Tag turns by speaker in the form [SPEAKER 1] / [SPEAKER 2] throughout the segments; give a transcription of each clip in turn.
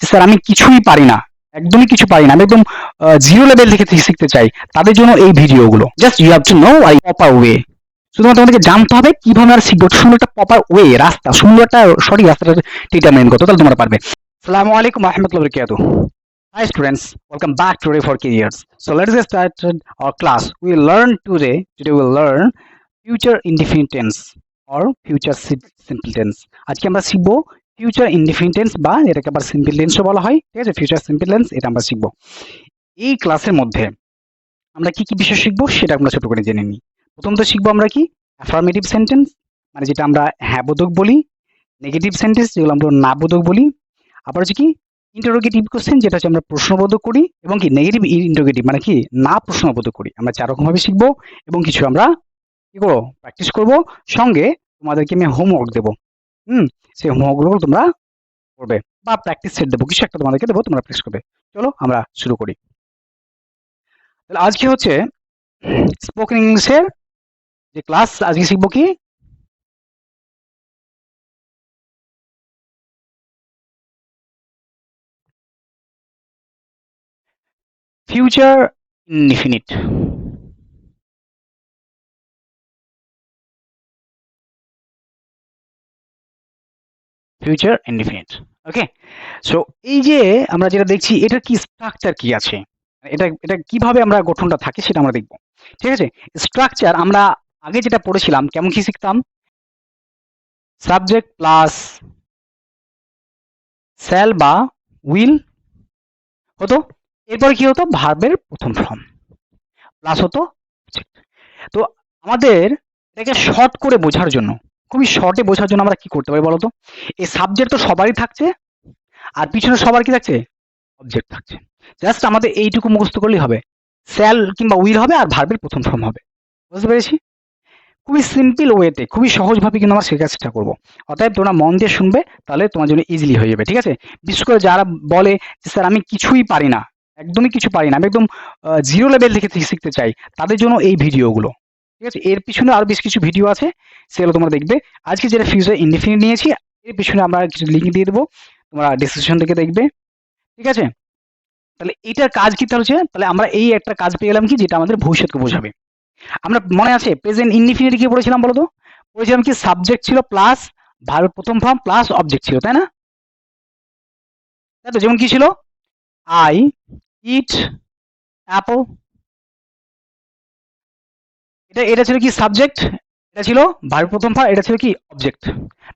[SPEAKER 1] Sir আমি কিছুই পারি না, একদমই কিছু পারি না, আমি একদম জিরো লেভেল থেকে শিখতে চাই, তাদের জন্য এই ভিডিওগুলো। Just you have to know I proper way. শুধুমাত্র তোমাদেরকে জানতে হবে কিভাবে আর শিখবো, সুন্দর একটা প্রপার ওয়ে, রাস্তা, সুন্দর একটা সঠিক রাস্তাটা ডিটারমাইন করতে, তাহলে তোমরা পারবে। আসসালামু আলাইকুম ওয়া রাহমাতুল্লাহি ওয়া বারাকাতুহু। Hi students, welcome back to Ready for Careers. So let's get started our class. We will learn today we will learn future indefinite tense or future simple tense. আজকে আমরা শিখবো ফিউচার ইনডিফিনিট টেন্স, বা এটাকে আবার simple টেন্সও বলা হয়, ঠিক আছে? ফিউচার সিম্পল টেন্স, এটা আমরা শিখবো। এই ক্লাসের মধ্যে আমরা কি কি বিষয় শিখবো সেটা আমরা ছোট করে জেনে নিই। প্রথমত শিখবো আমরা কি অ্যাফার্মেটিভ সেন্টেন্স, মানে যেটা আমরা হ্যাঁ বোধক বলি, নেগেটিভ সেন্টেন্স যেগুলো আমরা না বোধক বলি, আবার হচ্ছে কি ইন্টারোগেটিভ কোশ্চেন, যেটা হচ্ছে আমরা প্রশ্নবোধক করি, এবং কি নেগেটিভ ইন্টারোগেটিভ মানে কি না প্রশ্নবোধক করি। আমরা চার রকম ভাবে শিখবো এবং কিছু আমরা কি করবো, প্র্যাকটিস করবো। সঙ্গে তোমাদেরকে আমি হোমওয়ার্ক দেবো, সেই হোমওয়ার্কগুলো তোমরা করবে, বা প্র্যাকটিস সেট দেবো, কিছু একটা তোমাদেরকে দেবো, তোমরা প্র্যাকটিস করবে। চলো আমরা শুরু করি। তাহলে আজকে হচ্ছে স্পোকেন ইংলিশের যে ক্লাস, আজকে শিখবো কি ফিউচার ইনডিফিনিট। ফিউচার ইনডিফিনিট, ওকে। সো এই যে আমরা যেটা দেখছি, এটার কি স্ট্রাকচার কি আছে, এটা এটা কিভাবে আমরা গঠনটা থাকে সেটা আমরা দেখব, ঠিক আছে? স্ট্রাকচার আমরা আগে যেটা পড়েছিলাম, কেমন কি শিখতাম, সাবজেক্ট প্লাস শ্যাল বা উইল হতো, এরপর কি হতো, ভার্বের প্রথম ফর্ম প্লাস হতো object। তো আমাদের এটাকে শর্ট করে বোঝার জন্য, খুবই শর্টে বোঝার জন্য আমরা কি করতে পারি বলতো, এই সাবজেক্ট তো সবারই থাকছে, আর পিছনে সবার কি থাকছে, অবজেক্ট থাকছে। জাস্ট আমাদের এইটুকু মুখস্থ করলেই হবে, শ্যাল কিংবা উইল হবে আর ভার্বের প্রথম ফর্ম হবে। বুঝতে পেরেছি? খুবই সিম্পল ওয়েতে, খুবই সহজভাবে কিন্তু আমরা শেখার চেষ্টা করবো। অতএব তোমরা মন দিয়ে শুনবে, তাহলে তোমার জন্য ইজিলি হয়ে যাবে, ঠিক আছে? বিশেষ করে যারা বলে যে স্যার আমি কিছুই পারি না, একদমই কিছু পারি না, আমি একদম জিরো লেভেল থেকে শিখতে চাই, তাদের জন্য এই ভিডিওগুলো, ঠিক আছে? এর পিছনে আরো বেশ কিছু ভিডিও আছে, সেগুলো তোমরা দেখবে। আজকে যেটা ফিউচার ইনডিফিনিট নিয়েছি, এর পিছনে আমরা কিছু লিঙ্ক দিয়ে দেবো, তোমরা ডিসক্রিপশন থেকে দেখবে, ঠিক আছে? তাহলে এইটার কাজ কি হচ্ছে, তাহলে আমরা এই একটা কাজ পেয়ে গেলাম কি, যেটা আমাদের ভবিষ্যৎকে বোঝাবে। আমরা মনে আছে প্রেজেন্ট ইনডিফিনিট কি পড়েছিলাম বলতো? পড়েছিলাম কি সাবজেক্ট ছিল প্লাস ভার্ব প্রথম ফর্ম প্লাস অবজেক্ট ছিল, তাই না? তাই তো, যেমন কি ছিল, আই ইট অ্যাপল, এটা এটা ছিল কি সাবজেক্ট, এটা ছিল ভার্ব প্রথম ফর্ম, এটা ছিল কি অবজেক্ট,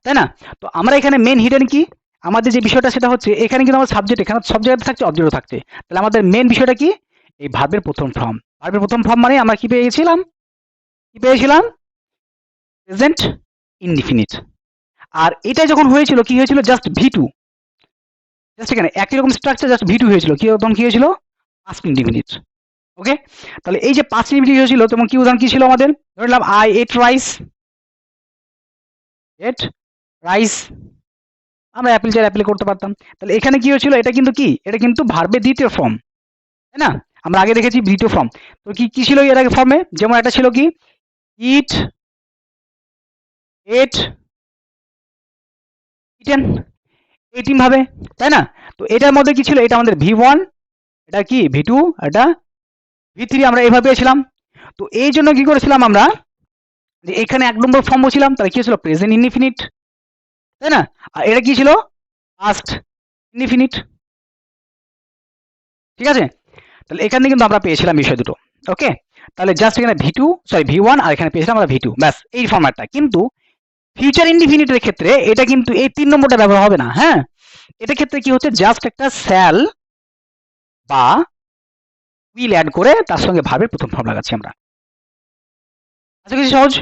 [SPEAKER 1] তাই না? তো আমরা এখানে মেন হিডেন কি, আমাদের যে বিষয়টা সেটা হচ্ছে, এখানে কিন্তু আমার সাবজেক্ট, এখানে সাবজেক্ট থাকছে, অবজেক্টও থাকছে। তাহলে আমাদের মেন বিষয়টা কি, এই ভার্বের প্রথম ফর্ম। ভার্বের প্রথম ফর্ম মানে আমরা কি পেয়েছিলাম, প্রেজেন্ট ইনডিফিনিট। আর এটা যখন হয়েছিল কি হয়েছিল, জাস্ট ভি2, জাস্ট এখানে একই রকম স্ট্রাকচার, জাস্ট ভি2 হয়েছিল, কি তখন কি হয়েছিল, পাস্ট ইনডিফিনিট। ওকে, তাহলে এই যে পাস্ট ইনডিফিনিট হয়েছিল, তখন কি উদাহরণ কি ছিল আমাদের, ধরে নিলাম I ate rice, ate rice, আমরা অ্যাপেল চাই অ্যাপেল করতে পারতাম। তাহলে এখানে কি হয়েছিল, এটা কিন্তু কি, এটা কিন্তু ভার্বের দ্বিতীয় ফর্ম, তাই না? আমরা আগে দেখেছি দ্বিতীয় ফর্ম। তো কি কি ছিল এর আগে ফর্মে, যেমন একটা ছিল কি ইট, এট, ইটেন, এই তিন ভাবে, তাই না? তো এটার মধ্যে কি ছিল, এটা আমাদের ভি1, এটা কি ভি2, এটা ভি3, আমরা এইভাবে পেয়েছিলাম। তো এই জন্য কি করেছিলাম আমরা, যে এখানে এক নম্বর ফর্ম বসিলাম, তাহলে কি ছিল, প্রেজেন্ট ইনডিফিনিট, তাই না? আর এটা কি ছিল, পাস্ট ইনডিফিনিট, ঠিক আছে? তাহলে এখানে কিন্তু আমরা পেয়েছিলাম বিষয় দুটো। ওকে, তাহলে জাস্ট এখানে ভি2, সরি ভি1, আর এখানে পেয়েছিলাম আমরা ভি2, ব্যাস এই ফরম্যাটটা। কিন্তু ফিউচার ইনডিফিনিটের ক্ষেত্রে এটা কিন্তু এই 3 নম্বরটা ব্যবহার হবে না, হ্যাঁ? এটার ক্ষেত্রে কি হচ্ছে, জাস্ট একটা শ্যাল বা উইল অ্যাড করে তার সঙ্গে ভার্বের প্রথম ফর্ম লাগাচ্ছি আমরা। আচ্ছা, কিছু সহজ,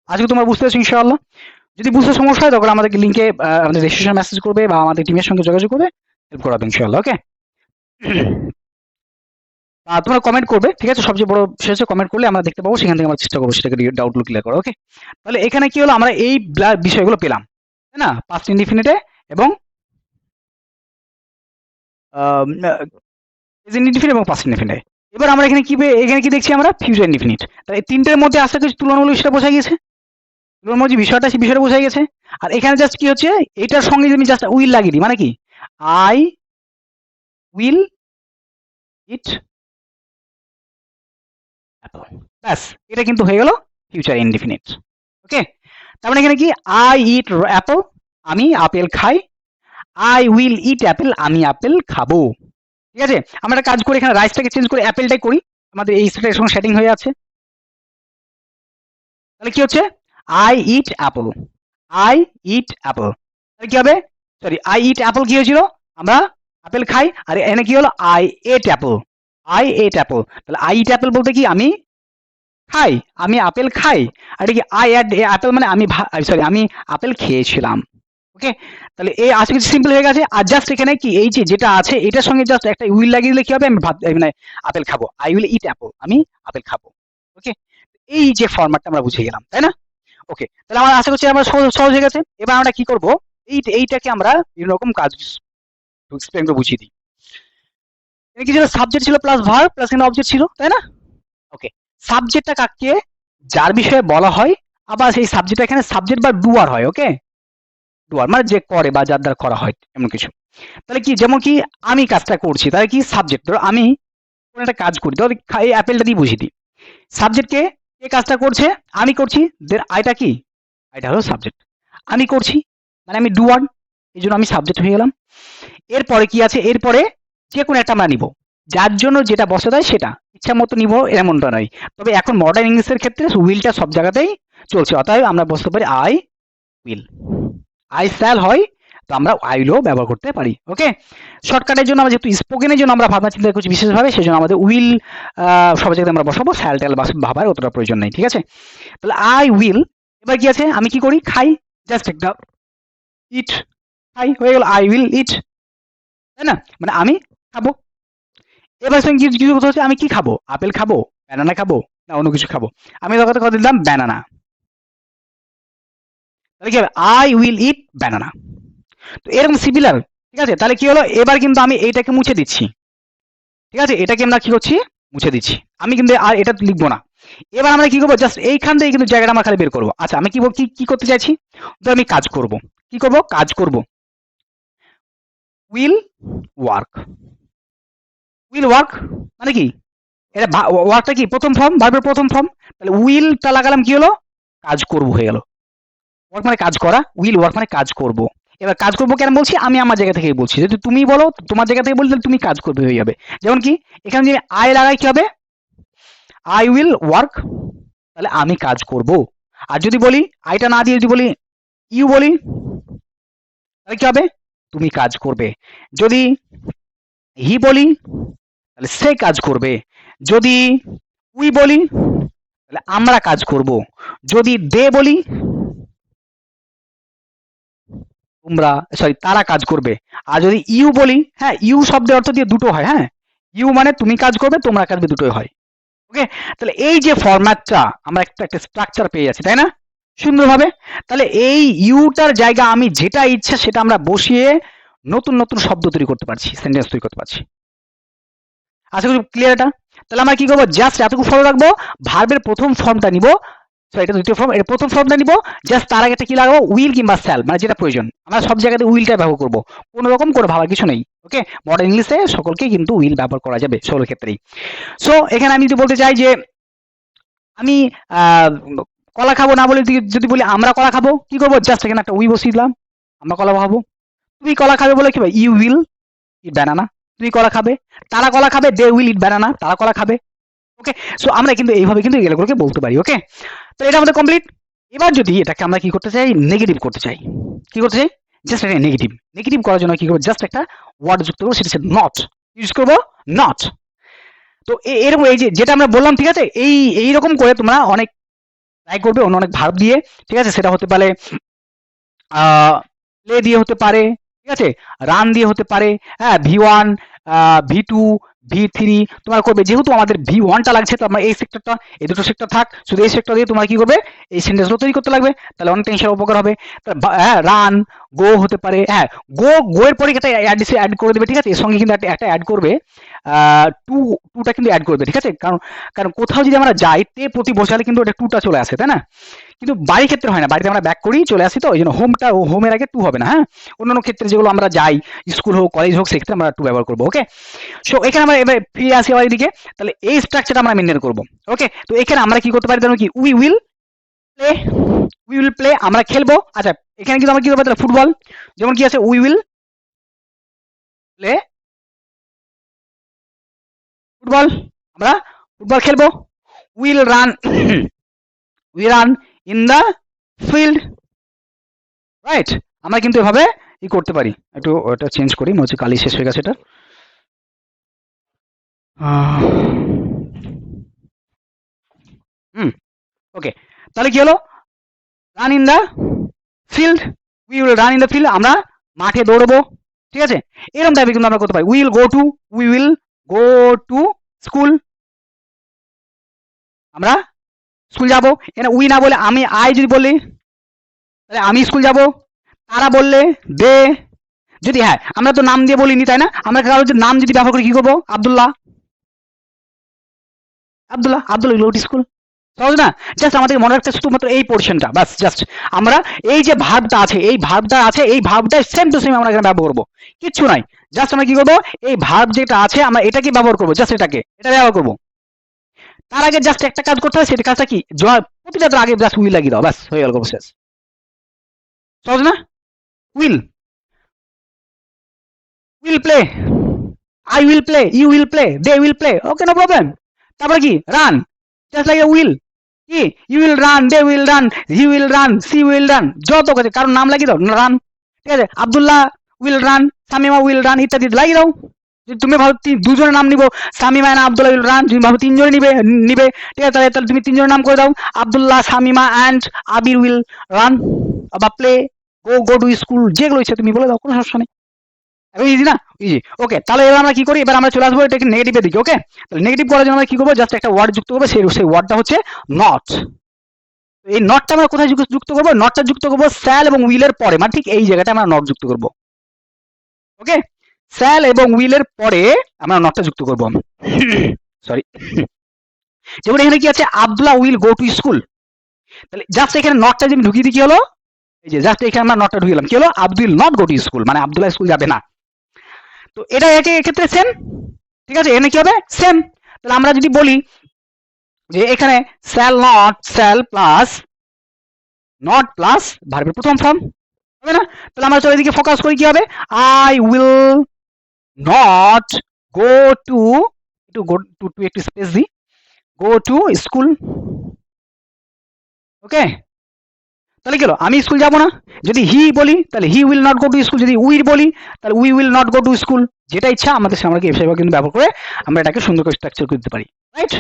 [SPEAKER 1] আজকে তোমরা বুঝতে পারছো ইনশাআল্লাহ। যদি বুঝতে সমস্যা হয় তখন আমাদেরকে লিঙ্কে আমাদের রেজিস্ট্রেশন মেসেজ করবে বা আমাদের টিমের সঙ্গে যোগাযোগ করবে, হেল্প করাবে ইনশাআল্লাহ। ওকে, তোমরা কমেন্ট করবে, ঠিক আছে? সবচেয়ে বড় বিষয় হচ্ছে কমেন্ট করলে আমরা দেখতে পাবো, সেখান থেকে আমরা চেষ্টা করবো সেটাকে ডাউটগুলো ক্লিয়ার করা। ওকে, তাহলে এখানে কি হলো, আমরা এই বিষয়গুলো পেলাম, তাই না? পাস্ট ইনডিফিনিটে এবং প্রেজেন্ট ইনডিফিনিট এবং পাস্ট ইনডিফিনিটে। এবার আমরা এখানে কি দেখছি, আমরা ফিউচার ইনডিফিনিট। তাহলে এই তিনটের মধ্যে আশা করছি তুলনামূলক সেটা বোঝা গেছে, তুলনামূলক যে বিষয়টা, সেই বিষয়টা বোঝা গেছে। আর এখানে জাস্ট কি হচ্ছে, এটার সঙ্গে যদি আমি জাস্ট উইল লাগিয়ে দিই, মানে কি আই উইল ইট অ্যাপল। ব্যাস, এটা কিন্তু হয়ে গেল ফিউচার ইনডিফিনিট। ওকে, তার মানে এখানে কি আই ইট অ্যাপল, আমি আপেল খাই, আই উইল ইট অ্যাপেল, আমি আপেল খাবো। ঠিক আছে, আমরা একটা কাজ করি, এখানে রাইসটাকে চেঞ্জ করে অ্যাপেলটাই করি, আমাদের এই সেটার সঙ্গে সেটিং হয়ে আছে। তাহলে কি হচ্ছে I eat Apple, I eat Apple, তাহলে কি হবে, সরি আই ইট অ্যাপল কি হয়েছিল, আমরা আপেল খাই, আর এখানে কি হলো I ate Apple, I ate Apple. তাহলে আই ইট অ্যাপল বলতে কি আমি খাই, আমি আপেল খাই, আর এটা কি আই এট অ্যাপল মানে আমি সরি আমি আপেল খেয়েছিলাম। ওকে, তাহলে এই আজকে সিম্পল হয়ে গেছে। আর জাস্ট এখানে কি এই যে যেটা আছে এটার সঙ্গে জাস্ট একটা উইল লাগিয়ে দিলে কি হবে, আমি ভাত মানে আপেল খাবো, আই উইল ইট অ্যাপল, আমি আপেল খাবো। ওকে, এই যে ফরম্যাটটা আমরা বুঝে গেলাম, তাই না? ওকে, তাহলে আমরা আশা করছি আমরা সহজ সহজ হয়ে গেছে। এবার আমরা কি করব, এইটাকে আমরা বিভিন্ন রকম কাজ এক্সপ্লেন করে বুঝিয়ে দিই। এখানে কি ছিল, সাবজেক্ট ছিল প্লাস ভার্ব প্লাস এখানে অবজেক্ট ছিল, তাই না? ওকে, সাবজেক্টটা কাকে, যার বিষয়ে বলা হয়, আবার সেই সাবজেক্টটা এখানে সাবজেক্ট বা ডুয়ার হয়। ওকে, ডুয়ার মানে যে করে বা যার দ্বারা করা হয় এমন কিছু। তাহলে কি, যেমন কি আমি কাজটা করছি, তাহলে কি সাবজেক্ট, ধরো আমি কোনো একটা কাজ করি, ধরো এই অ্যাপেলটা দিয়ে বুঝিয়ে দিই, সাবজেক্টকে, কে কাজটা করছে, আমি করছি, আইটা কি, আইটা হলো সাবজেক্ট, আমি করছি মানে আমি ডুয়ার, এই জন্য আমি সাবজেক্ট হয়ে গেলাম। এরপরে কি আছে, এরপরে যে কোনো একটা আমরা নিব, যার জন্য যেটা বসে দেয় সেটা ইচ্ছা মতো নিব এমনটা নয়, তবে এখন মডার্ন ইংলিশের ক্ষেত্রে উইলটা সব জায়গাতেই চলছে, অতএব আমরা বসতে পারি আই উইল, আই শ্যাল হয়, তো আমরা আইলও ব্যবহার করতে পারি। ওকে, শর্টকাটের জন্য আমরা যেহেতু স্পোকেনের জন্য আমরা ভাবনা চিন্তা করছি বিশেষভাবে, সেই জন্য আমাদের উইল সব জায়গাতে আমরা বসাবো, শ্যাল ট্যাল ভাবার অতটা প্রয়োজন নেই। ঠিক আছে, তাহলে আই উইল, এবার কি আছে, আমি কি করি, খাই, জাস্ট একটা ইট, খাই হয়ে গেল আই উইল ইট, তাই না, মানে আমি খাবো। এবার সঙ্গে কিছু কথা হচ্ছে, আমি কি খাবো, আপেল খাবো, ব্যানানা খাবো, না অন্য কিছু খাবো, আমি তখন কথা দিলাম ব্যানানা, তাহলে কি হবে আই উইল ইট ব্যানানা। তো এরকম সিমিলার, ঠিক আছে, তাহলে কি হলো, এবার কিন্তু আমি এইটাকে মুছে দিচ্ছি, ঠিক আছে, এটাকে আমরা কি করছি, মুছে দিচ্ছি, আমি কিন্তু আর এটা লিখবো না। এবার আমরা কি করবো, জাস্ট এইখান থেকে কিন্তু জায়গাটা আমরা খালি বের করবো। আচ্ছা, আমি কি করতে চাইছি, তো আমি কাজ করব, কি করব, কাজ করব, উইল ওয়ার্ক, উইল ওয়ার্ক মানে কি, এটা ওয়ার্কটা কি প্রথম ফর্ম, ভার্বের প্রথম ফর্ম, তাহলে উইলটা লাগালাম, কি হলো, কাজ করব হয়ে গেল, ওয়ার্ক মানে কাজ করা, উইল ওয়ার্ক মানে কাজ করব। এবার কাজ করবো কেন বলছি, আমি আমার জায়গা থেকে বলছি, যদি তুমি বলো তোমার জায়গা থেকে বলি তাহলে তুমি কাজ করবে হয়ে যাবে। যেমন কি এখানে যদি আই লাগাই কি হবে, আই উইল ওয়ার্ক, তাহলে আমি কাজ করব। আর যদি বলি আইটা না দিয়ে যদি বলি ইউ বলি, তাহলে কি হবে, তুমি কাজ করবে। যদি হি বলি তাহলে সে কাজ করবে, যদি উই বলি তাহলে আমরা কাজ করব, যদি দে বলি তোমরা, সরি তারা কাজ করবে, আর যদি ইউ বলি, হ্যাঁ ইউ শব্দের অর্থ দিয়ে দুটো হয়, হ্যাঁ ইউ মানে তুমি কাজ করবে, তোমরা কাজ করবে, দুটোই হয়। ওকে, তাহলে এই যে ফরম্যাটটা আমরা একটা স্ট্রাকচার পেয়ে যাচ্ছি, তাই না, সুন্দরভাবে। তাহলে এই ইউটার জায়গা আমি যেটা ইচ্ছা সেটা আমরা বসিয়ে নতুন নতুন শব্দ তৈরি করতে পারছি, সেন্টেন্স তৈরি করতে পারছি। আশা করি ক্লিয়ার এটা। তাহলে আমরা কি করবো, জাস্ট এতটুকু ফলো রাখবো, ভার্বের প্রথম ফর্মটা নিব, এটা দ্বিতীয় ফর্ম, এটা প্রথম ফর্মটা নিব, জাস্ট তার আগে একটা কি লাগাবো, উইল কিংবা শ্যাল, মানে যেটা প্রয়োজন, আমরা সব জায়গাতে উইলটা ব্যবহার করবো, কোনো রকম করে ভাবার কিছু নেই। ওকে, মডার্ন ইংলিশে সকলকে কিন্তু উইল ব্যবহার করা যাবে সকল ক্ষেত্রেই। সো এখানে আমি যদি বলতে চাই যে আমি কলা খাবো না বলে যদি বলি আমরা কলা খাবো, কি করবো, জাস্ট এখানে একটা উই বসিয়ে দিলাম, আমরা কলা খাবো। তুমি কলা খাবে বলে কি হবে, ইউ উইল ইট ব্যানানা, তুমি কলা খাবে, তারা কলা খাবে, দে উইল ইট ব্যানানা, তারা কলা খাবে। ওকে, সো আমরা কিন্তু এইভাবে কিন্তু এগুলোকে বলতে পারি। ওকে, তো এটা আমাদের কমপ্লিট। এবার যদি এটাকে আমরা কি করতে চাই, নেগেটিভ করতে চাই, কি করতে চাই, জাস্ট একটা নেগেটিভ, নেগেটিভ করার জন্য কি করবো, জাস্ট একটা ওয়ার্ড যুক্ত করবো, সেটা হচ্ছে নট, ইউজ করবো নট। তো এরকম এই যে যেটা আমরা বললাম, ঠিক আছে, এইরকম করে তোমরা অনেক ট্রাই করবে, অন্য অনেক ভার্ব দিয়ে, ঠিক আছে, সেটা হতে পারে প্লে দিয়ে হতে পারে, ঠিক আছে, রান দিয়ে হতে পারে, হ্যাঁ V1 V2 V3 তোমার করবে, যেহেতু আমাদের V1টা লাগছে তো আমরা এই সেক্টরটা, এই দুটো সেক্টর থাক, শুধু এই সেক্টর দিয়ে তোমার কি করবে এই সেন্টেন্সগুলো তৈরি করতে লাগবে, তাহলে অনেক টেনশনের উপকার হবে। হ্যাঁ, রান, গো হতে পারে, হ্যাঁ গো এর পরে একটা অ্যাড করে দেবে, ঠিক আছে, এর সঙ্গে কিন্তু একটা অ্যাড করবে, টুটা কিন্তু অ্যাড করবে, ঠিক আছে, কারণ কারণ কোথাও যদি আমরা যাই তে প্রতি বসালে কিন্তু ওটা টুটা চলে আসে, তাই না, কিন্তু বাড়ির ক্ষেত্রে হয় না, বাড়িতে আমরা ব্যাক করেই চলে আসি, তো ওই জন্য হোমের আগে টু হবে না, হ্যাঁ, অন্যান্য ক্ষেত্রে যেগুলো আমরা যাই, স্কুল হোক কলেজ হোক, সেক্ষেত্রে আমরা টু ব্যবহার করবো। ওকে, সো এখানে আমরা এবার ফিরে আসি আবার এদিকে, তাহলে এই স্ট্রাকচারটা আমরা মেনটেন করবো। ওকে, তো এখানে আমরা কি করতে পারি, ধরুন কি প্লে উই উইল প্লে, আমরা খেলবো। আচ্ছা, এখানে কিন্তু আমরা কি করবো, তাহলে ফুটবল, যেমন কি আছে উই উইল প্লে ফুটবল, আমরা ফুটবল খেলবো। Will run we run in the field, right, আমরা কিন্তু এভাবে ই করতে পারি। একটু ওটা চেঞ্জ করি, মনে হচ্ছে কালি শেষ হয়ে গেছে এটা। ওকে, তাহলে কি হলো, run in the field, we will run in the field, আমরা মাঠে দৌড়বো, ঠিক আছে, এরকম টাইপের কিন্তু আমরা করতে পারি। We will go to school, আমরা স্কুল যাবো। এখানে উই না বলে আই যদি বলি, তাহলে আমি স্কুল যাব। তারা বললে দে, যদি হ্যাঁ আমরা তো নাম দিয়ে বলিনি, তাই না, আমরা কারোর নাম যদি ব্যবহার করি কি করবো, আব্দুল্লাহ গো টু স্কুল, সহজ না, জাস্ট আমাদের মনে রাখতে শুধুমাত্র এই পোর্শনটা, বাস জাস্ট আমরা এই যে ভার্বটা আছে, এই ভার্বটা সেম টু সেম আমরা এখানে ব্যবহার করবো, কিচ্ছু নাই, জাস্ট আমরা কি করবো, এই ভার্ব যেটা আছে আমরা এটাকে ব্যবহার করবো, জাস্ট এটা ব্যবহার করবো। তার আগে জাস্ট একটা কাজ করতে হবে, সেটা কাজটা কি, প্রতিটা আগে জাস্ট উইল লাগিয়ে দাও, বাস হয়ে গেল, শেষ, সহজ না, will play, I will play, you will play, they will play, okay, no problem. তারপরে কি, রান, জাস্ট লাইক উইল, কি you will run, they will run, he will run, she will run, যত কাছে কারণ নাম লাগিয়ে দাও, রান, ঠিক আছে, Abdullah will run, Shamima will run, ইত্যাদি লাগিয়ে দাও। যদি তুমি ভাবো দুজনের নাম নিবো, সামিমা না আব্দুল্লাহ উইল রান, তুমি ভাবো তিনজনে নিবে, ঠিক আছে, তাহলে তুমি তিনজনের নাম করে দাও, Abdullah, Samima and Abir will run বা প্লে, গো টু স্কুল, যেগুলো ইচ্ছে তুমি বলে দাও, কোনো সমস্যা নেই, ইজি না, ইজি। ওকে, তাহলে এবার আমরা কি করি, এবার আমরা চলে আসবো এটাকে নেগেটিভের দিকে। ওকে, তাহলে নেগেটিভ করার জন্য আমরা কি করবো, জাস্ট একটা ওয়ার্ড যুক্ত করবো, সেই ওয়ার্ডটা হচ্ছে নট। এই নটটা আমরা কোথায় যুক্ত করবো, নটটা যুক্ত করবো স্যাল এবং উইলের পরে, মানে ঠিক এই জায়গাটা আমরা নট যুক্ত করবো। ওকে, স্যাল এবং উইলের পরে আমরা নটটা যুক্ত করবো। সরি, যেমন এখানে কি আছে, Abdullah will go to school, তাহলে জাস্ট এখানে নটটা যদি ঢুকিয়ে দিই কি হলো, এই যে জাস্ট এখানে আমরা নটটা ঢুকিয়ে দিলাম, কি হলো, Abdul not go to school, মানে আব্দুল্লাহ স্কুল যাবে না। তো এটা এক্ষেত্রে সেম, ঠিক আছে, এখানে কি হবে, সেম। তাহলে আমরা যদি বলি যে এখানে স্যাল প্লাস নট প্লাস ভার্বের প্রথম ফর্ম, হবে না, তাহলে আমরা চলে এদিকে ফোকাস করি, কি হবে, I will not go to, একটু স্পেস দিই, গো টু স্কুল। ওকে, তাহলে কি হলো, আমি স্কুল যাবো না। যদি হি বলি তাহলে he will not go to school, যদি উই বলি তাহলে we will not go to school, যেটা ইচ্ছা আমাদের আমরা সেভাবে কিন্তু ব্যবহার করে আমরা এটাকে সুন্দর করে স্ট্রাকচার করতে পারি, রাইট।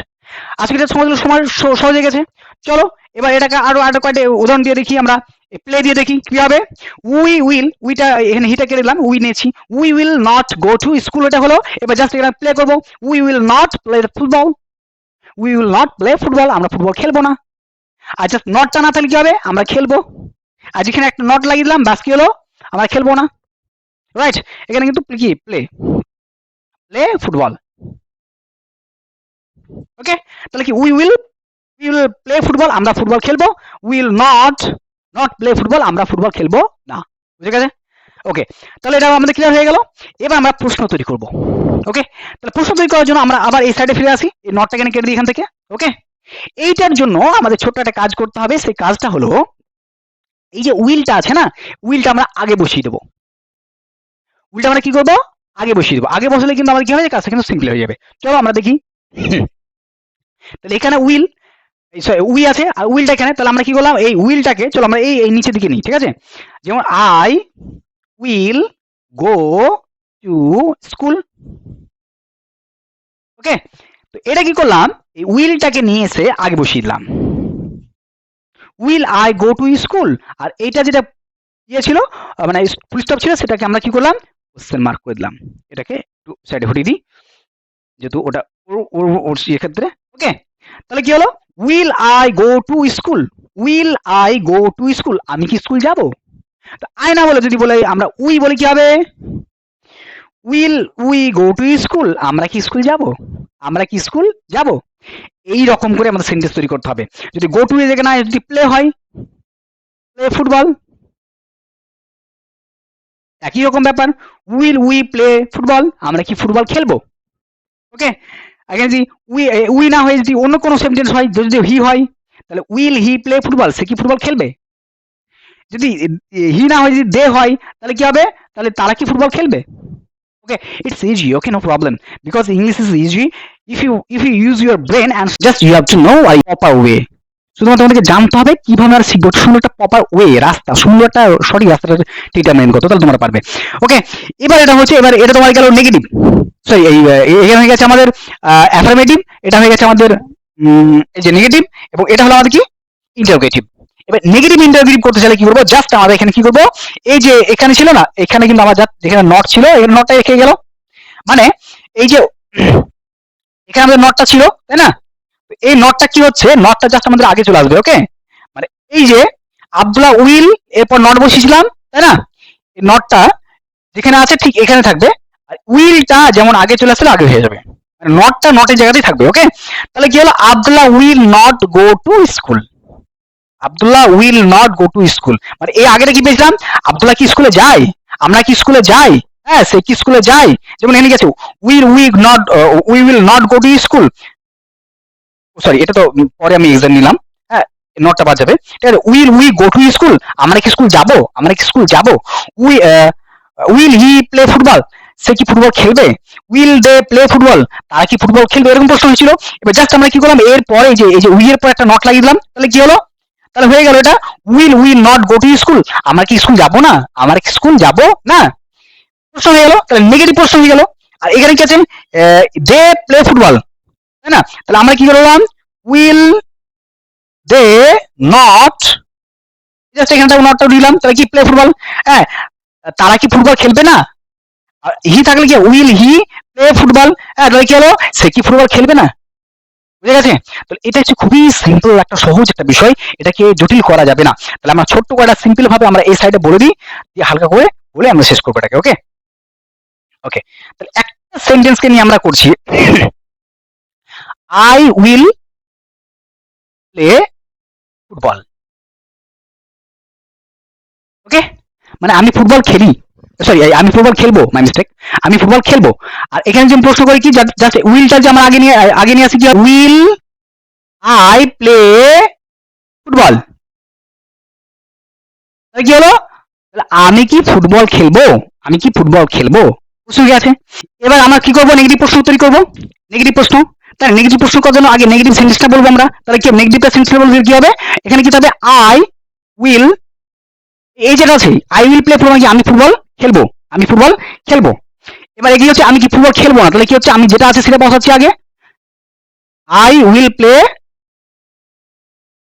[SPEAKER 1] আজকে এটা সময় সহজ হয়ে গেছে। চলো এবার এটাকে আরো কয়েকটা উদাহরণ দিয়ে দেখি, আমরা প্লে দিয়ে দেখি কি হবে। উইটা এখানে হিটা কেটে দিলাম, উই নিয়েছি, we will not go to school, এটা হলো। এবার জাস্ট এখানে প্লে করবো, we will not play football, আমরা ফুটবল খেলবো না। আর জাস্ট নটটা না থাকলে কি হবে, আমরা খেলবো। আর যেখানে একটা নট লাগিয়ে দিলাম, বাস কি হলো, আমরা খেলবো না, রাইট। এখানে কিন্তু কি প্লে ফুটবল। ওকে, তাহলে কি উই উইল প্লে ফুটবল, আমরা ফুটবল খেলবো, উইল নট প্লে ফুটবল, আমরা ফুটবল খেলবো না, বুঝে গেছে। ওকে, তাহলে এটা আমাদের ক্লিয়ার হয়ে গেল। এবার আমরা প্রশ্ন তৈরি করব। ওকে, তাহলে প্রশ্ন তৈরি করার জন্য আমরা আবার এই সাইডে ফিরে আসি, এই নটটা কেটে দিই এখান থেকে। ওকে, এইটার জন্য আমাদের ছোট্ট একটা কাজ করতে হবে, সেই কাজটা হলো এই যে উইলটা আছে না, উইলটা আমরা আগে বসিয়ে দেবো। উইলটা আমরা কি করবো, আগে বসিয়ে দেবো। আগে বসলে কিন্তু আমাদের কি হবে, কাজটা কিন্তু সিম্পল হয়ে যাবে। চলো আমরা দেখি। তাহলে এখানে উই আছে আর উইলটা এখানে, তাহলে আমরা কি করলাম, এই উইলটাকে চলো আমরা এই নিচের দিকে নিই, ঠিক আছে। যেমন I will go to school. Okay, তো এটা কি করলাম, এই উইলটাকে নিয়ে এসে আগে বসিয়ে দিলাম, will I go to school. আর এইটা যেটা ইয়ে ছিল, মানে ফুল স্টপ ছিল, সেটাকে আমরা কি করলাম, কোশ্চেন মার্ক করে দিলাম। এটাকে একটু সাইডে হটিয়ে দিই, যেহেতু ওটা ওর ক্ষেত্রে। ওকে, তাহলে কি হলো, will I go to school, will I go to school, আমি কি স্কুল যাব? আই না বলে যদি বলে আমরা উই বলি কি হবে, will we go to school, আমরা কি স্কুল যাব, আমরা কি স্কুল যাব। এই রকম করে আমাদের সেন্টেন্স তৈরি করতে হবে। যদি গো টু এর জায়গায় না যদি প্লে হয়, প্লে ফুটবল, একই রকম ব্যাপার। উইল উই প্লে ফুটবল, আমরা কি ফুটবল খেলবো। ওকে, এখানে যদি উই না হয়ে যদি অন্য কোনো সেন্টেন্স হয়, যদি হি হয়, তাহলে উইল হি প্লে ফুটবল, সে কি ফুটবল খেলবে। যদি হি না হয় যদি দে হয়, তাহলে কি হবে, তাহলে তারা কি ফুটবল খেলবে। Okay, it's easy. Okay, no problem. Because English is easy. If you use your brain and just you have to know a proper way. শুধুমাত্র তোমাদেরকে জানতে হবে কিভাবে আর শিখবো, সুন্দর একটা প্রপার ওয়ে, রাস্তা, সুন্দর একটা সঠিক রাস্তাটা ডিটারমাইন করতে, তাহলে তোমরা পারবে। ওকে, এবার এটা হচ্ছে, এবার এটা তোমার গেল নেগেটিভ, সরি এখানে হয়ে গেছে আমাদের অ্যাফার্মেটিভ, এটা হয়ে গেছে আমাদের এই যে নেগেটিভ, এবং এটা হলো আমাদের কি ইন্টারোগেটিভ। এবার নেগেটিভ ইন্টারোগেটিভ করতে চাইলে কি করবো, জাস্ট আমরা এখানে কি করবো, এই যে এখানে ছিল না, এখানে কিন্তু আমার যেখানে নট ছিল এই নটটা রেখে গেল, মানে এই যে এখানে আমাদের নটটা ছিল, তাই না, এই নটটা কি হচ্ছে, নটটা জাস্ট আমাদের আগে চলে আসবে। ওকে, মানে এই যে আব্দুল্লাহ উইল, এরপর নট বসিয়েছিলাম, তাই না, এই নটটা যেখানে আছে ঠিক এখানে থাকবে, আর উইলটা যেমন আগে চলে আসলে আগে হয়ে যাবে, মানে নটটা নটের জায়গাতেই থাকবে। ওকে, তাহলে কি হলো, Abdullah will not go to school, Abdullah will not go to school, মানে এই আগেটা কি পেয়েছিলাম, আব্দুল্লাহ কি স্কুলে যায়, আমরা কি স্কুলে যাই, হ্যাঁ সে কি স্কুলে যায়, যেমন এখানে গেছে we will not go to school, sorry এটা তো পরে আমি এক্সাম নিলাম, হ্যাঁ নটটা বাদ যাবে, ঠিক আছে, will we go to school, আমরা কি স্কুল যাব, আমরা কি স্কুল যাব, we will he play football, সে কি ফুটবল খেলবে, উইল দে প্লে ফুটবল, তারা কি ফুটবল খেলবে, এরকম প্রশ্ন হয়েছিল। এবার জাস্ট আমরা কি করলাম, এর পরে এই যে উই এর পর একটা নট লাগিয়ে দিলাম, তাহলে কি হলো, তাহলে হয়ে গেল এটা, will not go to school, আমরা কি স্কুল যাব না, আমরা কি স্কুল যাব না, প্রশ্ন হয়ে গেল, তাহলে নেগেটিভ প্রশ্ন হয়ে গেল। আর এখানে কি আছে, দে প্লে ফুটবল, তাই না, তাহলে আমরা কি করলাম, উইল দে নট, জাস্ট এখানটা নটটা দিলাম, তাহলে কি প্লে ফুটবল, হ্যাঁ তারা কি ফুটবল খেলবে না, হি থাকলে কি উইল হি প্লে ফুটবল, হ্যাঁ তাহলে কি হলো, সে কি ফুটবল খেলবে না, বুঝে গেছে। তো এটা হচ্ছে খুবই সিম্পল একটা সহজ একটা বিষয়, এটাকে জটিল করা যাবে না। তাহলে আমরা ছোট্ট করে সিম্পল ভাবে আমরা এই সাইডে বলে দিই, দিয়ে হালকা করে বলে আমরা শেষ করবো এটাকে। ওকে ওকে, তাহলে একটা সেন্টেন্সকে নিয়ে আমরা করছি, আই উইল প্লে ফুটবল। ওকে, মানে আমি ফুটবল খেলি, সরি আমি ফুটবল খেলবো, মাই মিস্টেক, আমি ফুটবল খেলবো। আর এখানে যে প্রশ্ন করি কি, জাস্ট উইলটা যে আমরা আগে নিয়ে আসি কি, উইল আই প্লে ফুটবল, তাহলে কি হলো, তাহলে আমি কি ফুটবল খেলবো, আমি কি ফুটবল খেলবো, প্রশ্ন কি আছে। এবার আমরা কি করবো, নেগেটিভ প্রশ্ন তৈরি করবো, নেগেটিভ প্রশ্ন, তাহলে নেগেটিভ প্রশ্ন করার জন্য আগে নেগেটিভ সেন্টেন্সটা বলবো আমরা, তাহলে কি নেগেটিভটা সেন্টেন্স বলতে কি হবে, এখানে কি হবে, আই উইল, এই যেটা আছে আই উইল প্লে ফুটবল, আমি ফুটবল খেলবো, আমি ফুটবল খেলবো। এবার এগিয়ে হচ্ছে আমি কি ফুটবল খেলবো না, তাহলে কি হচ্ছে, আমি যেটা আছে সেটা বসাচ্ছি আগে, আই উইল প্লে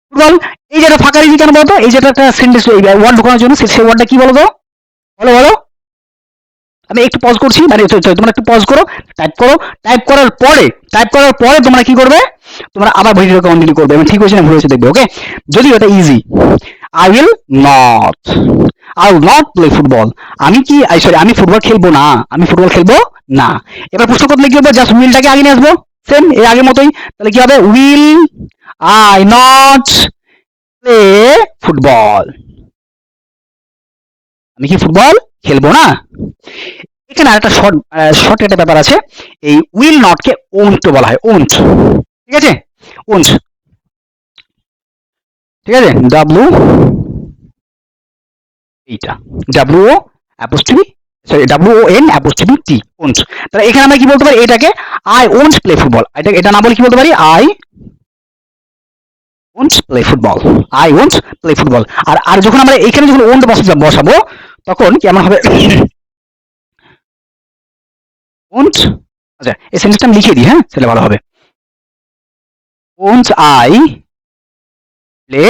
[SPEAKER 1] ফুটবল। এই যেটা ফাঁকা রেখেছি কেন বলতো, এই যেটা একটা সেন্টেন্স ওয়ার্ড ঢোকানোর জন্য, সেই ওয়ার্ডটা কি বলো তো, বলো বলো, আমি একটু পজ করছি, মানে তোমরা একটু পজ করো, টাইপ করো, টাইপ করার পরে তোমরা কি করবে, তোমরা আবার ভিডিও কন্টিনিউ করবে, এবং ঠিক হয়েছে না ভুল হয়েছে দেখবে। ওকে, যদি এটা easy, I will not, I will not play football, আমি কি সরি আমি ফুটবল খেলবো না, আমি ফুটবল খেলবো না। এবার প্রশ্ন করতে কি হবে, জাস্ট উইলটাকে আগে নিয়ে আসবো, সেম এর আগের মতোই, তাহলে কি হবে, will I not play football, আমি কি ফুটবল খেলবো না। এখানে আরেকটা শর্ট একটা ব্যাপার আছে, এই উইল নট কে ওন্ট বলা হয়, ওন্ট, ঠিক আছে, ওন্ট, ঠিক আছে, এইটা W apostrophe, sorry WON apostrophe T, won't. তাহলে এখানে আমরা কি বলতে পারি, এটাকে আই ওন্ট প্লে ফুটবল, এটা না বলে কি বলতে পারি, I won't play football, I won't play football. আর আর যখন আমরা এখানে যখন ওন্ট বসাবো, তখন কেমন হবে, ওন্ট, আচ্ছা এই সেন্টেন্সটা আমি লিখে দিই, হ্যাঁ তাহলে ভালো হবে, ওন্ট আই প্লে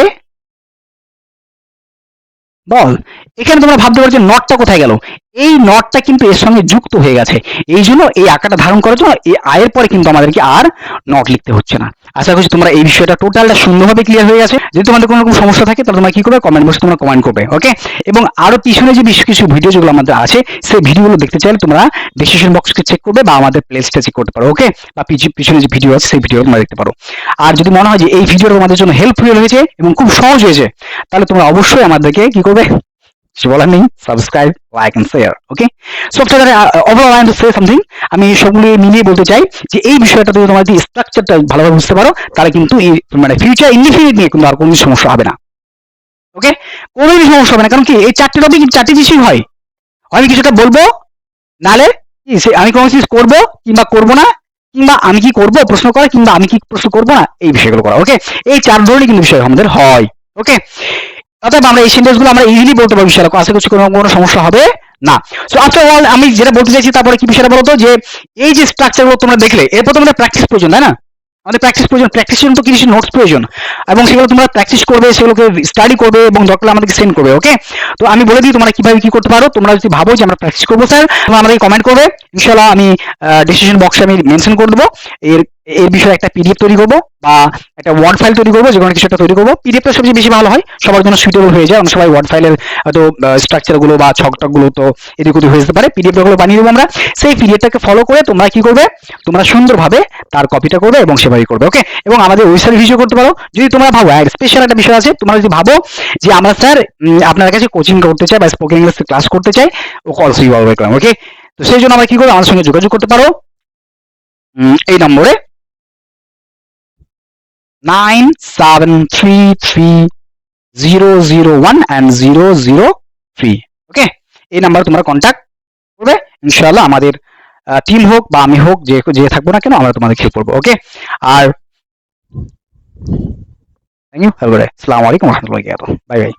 [SPEAKER 1] বল। এখানে তোমরা ভাবতে পারো যে নটটা কোথায় গেল, এই নটটা কিন্তু এর সঙ্গে যুক্ত হয়ে গেছে, এই জন্য এই আকারটা ধারণ করার জন্য এই আয়ের পরে কিন্তু আমাদেরকে আর নট লিখতে হচ্ছে না। আশা করছি তোমরা এই বিষয়টা টোটালটা সুন্দরভাবে ক্লিয়ার হয়ে গেছে। যদি তোমাদের কোনো রকম সমস্যা থাকে তাহলে তোমরা কি করবে, কমেন্ট বক্সে তোমরা কমেন্ট করবে, ওকে। এবং আরো পিছনে যে বেশ কিছু ভিডিও যেগুলো আমাদের আছে সেই ভিডিওগুলো দেখতে চাইলে তোমরা ডিসক্রিপশন বক্সকে চেক করবে বা আমাদের প্লেলিস্টে চেক করতে পারো, ওকে। বা পিছনে যে ভিডিও আছে সেই ভিডিও তোমরা দেখতে পারো। আর যদি মনে হয় যে এই ভিডিওটা তোমাদের জন্য হেল্পফুল হয়েছে এবং খুব সহজ হয়েছে, তাহলে তোমরা অবশ্যই আমাদেরকে কি করবে, কিছু বলার নেই, subscribe, like and share, okay. So overall I am to say something, আমি সবগুলো মিলিয়ে বলতে চাই যে এই বিষয়টা যদি তোমরা যদি স্ট্রাকচারটা ভালোভাবে বুঝতে পারো, তাহলে কিন্তু এই মানে ফিউচার ইনডিফিনিট নিয়ে কিন্তু আর কোনো সমস্যা হবে না, ওকে। কোনো সমস্যা হবে না, কারণ কি এই চারটে টপিক চারটে জিনিসই হয়, আমি কিছু একটা বলবো, নালে আমি কোনো কিছু করবো কিংবা করবো না, কিংবা আমি কি করবো প্রশ্ন করা, কিংবা আমি কি প্রশ্ন করবো না, এই বিষয়গুলো করা, ওকে। এই চার ধরনের কিন্তু বিষয় আমাদের হয়, ওকে। অতএব আমরা এই সেন্টেন্স গুলো আমরা ইজিলি বলতে পারবো, বিষয় আশা করছি কোনো সমস্যা হবে না। সো আফটার অল আমি যেটা বলতে চাইছি তারপরে কি বিষয়টা বলতো, যে এই যে স্ট্রাকচার গুলো তোমরা দেখলে, এরপর তোমাদের প্র্যাকটিস প্রয়োজন, তাই না? আমাদের প্র্যাকটিস প্রয়োজন, প্র্যাকটিসের জন্য তো কিছু নোটস প্রয়োজন, এবং সেগুলো তোমরা প্র্যাকটিস করবে, সেগুলোকে স্টাডি করবে এবং দরকার আমাদেরকে সেন্ড করবে, ওকে। তো আমি বলে দিই তোমরা কিভাবে কি করতে পারো। তোমরা যদি ভাবো যে আমরা প্র্যাকটিস করবো স্যার, তোমরা আমাদেরকে কমেন্ট করবে, ইনশাআল্লাহ আমি ডিসক্রিপশন বক্সে আমি মেনশন করে দেবো এর এর বিষয়ে একটা পিডিএফ তৈরি করবো বা একটা ওয়ার্ড ফাইল তৈরি করবো, যে কোনো কিছু একটা তৈরি করবো। পিডিএফটা সবচেয়ে বেশি ভালো হয়, সবার জন্য সুইটেবল হয়ে যায়, অনেক সবাই ওয়ার্ড ফাইলের হয়তো স্ট্রাকচার গুলো বা ছকটক গুলো তো এদিক ওদিক হয়ে যেতে পারে, পিডিএফ গুলো বানিয়ে দেবো আমরা। সেই পিডিএফটাকে ফলো করে তোমরা কি করবে, তোমরা সুন্দরভাবে তার কপিটা করবে এবং সেভাবেই করবে, ওকে। এবং আমাদের ওয়েবসাইট ভিজিট করতে পারো যদি তোমরা ভাবো। আর স্পেশাল একটা বিষয় আছে, তোমরা যদি ভাবো যে আমরা স্যার আপনার কাছে কোচিং করতে চাই বা স্পোকেন ইংলিশ ক্লাস করতে চাই, ও অলসো ইউ আর ওয়েলকাম, ওকে। তো সেই জন্য আমরা কি করবো, আমার সঙ্গে যোগাযোগ করতে পারো এই নম্বরে 9733 001 and 003, ওকে। এই নাম্বারে তোমরা কন্ট্যাক্ট করবে, ইনশাআল্লাহ আমাদের টিম হোক বা আমি হোক, যে থাকবো না কেন, আমরা তোমাদের হেল্প করবো, ওকে। আর thank you, have a good day, আসসালামু আলাইকুম ওয়া রাহমাতুল্লাহি ওয়া বারাকাতুহু, বাই বাই।